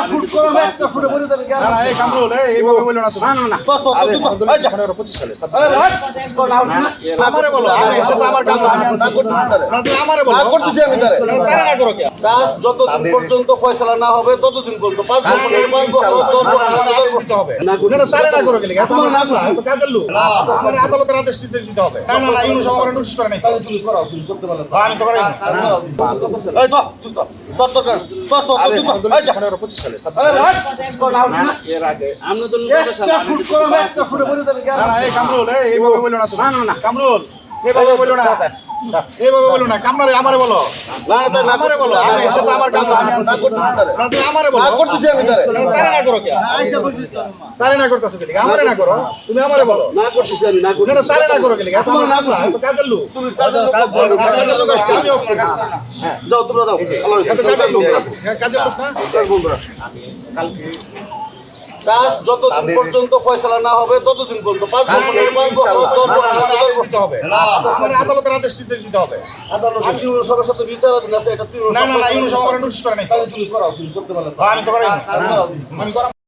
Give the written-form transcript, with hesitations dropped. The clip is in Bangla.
শুট করো না, একটা শুটে বলে দেন না না এই কামরুল এইভাবে বললো না তুমি। না না না তো 25 সালে আমারে বলো এসে তো আমার কাজ আমি না করতেছি তারে না তুমি আমারে বলো না করতেছি আমি তারে তারে না করো কে কাজ যতদিন পর্যন্ত ফয়সালা না হবে ততদিন পর্যন্ত 5 বছর 5 বছর 10 বছর আমার আদেশ দিতে হবে না না না তারে না করো কে তোমার না করো তো কাজের লোক আমার আদালতের আদেশ দিতে হবে না না না ইউনুস আমার নোটিশ করে নাই তাহলে তুমি করো তুমি করতে পারো আমি তো করাই এই তো তুই তো তোর এই যা 25 সালে এর আগে আমরা তো একটা শুট করো না, একটা শুটে বলে দেন না না এই কামরুল এইভাবে বললো না তুমি। না না না কামরুল এইভাবে বললো না এইভাবে বললো না কামরারে আমারে বলো না না না আমারে বলো আমি এসে তো আমার কাজ আমি না করতেছি তারে না তুমি আমারে বলো না করতেছি আমি তারে তারে না করো কে তারে না করতেছো কে আমারে না করো তুমি আমারে বলো না করতেছি আমি না না করতেছি না তারে না করো কে তোমার না করো তো কাজের লোক তুমি কাজের লোক কাজের লোক আসছে আমি আপনার কাজ করি না হ্যাঁ যাও তোমরা যাও ভালো হইছে কাজের লোক আছে কাজের লোক না বন্ধুরা কালকে কাজ যতদিন পর্যন্ত ফয়সালা না হবে ততদিন পর্যন্ত 5 বছর 5 বছর 10 আমার বছর আদেশ করতে হবে আমার আদালতের আদেশ দিতে হবে আদালত সবার সাথে বিচারাধীন আছে এটা তুই না না না ইউনুস আমার নোটিশ করে নাই তাহলে তুমি করো তুমি করতে পারো আমি তো করাই আমি করা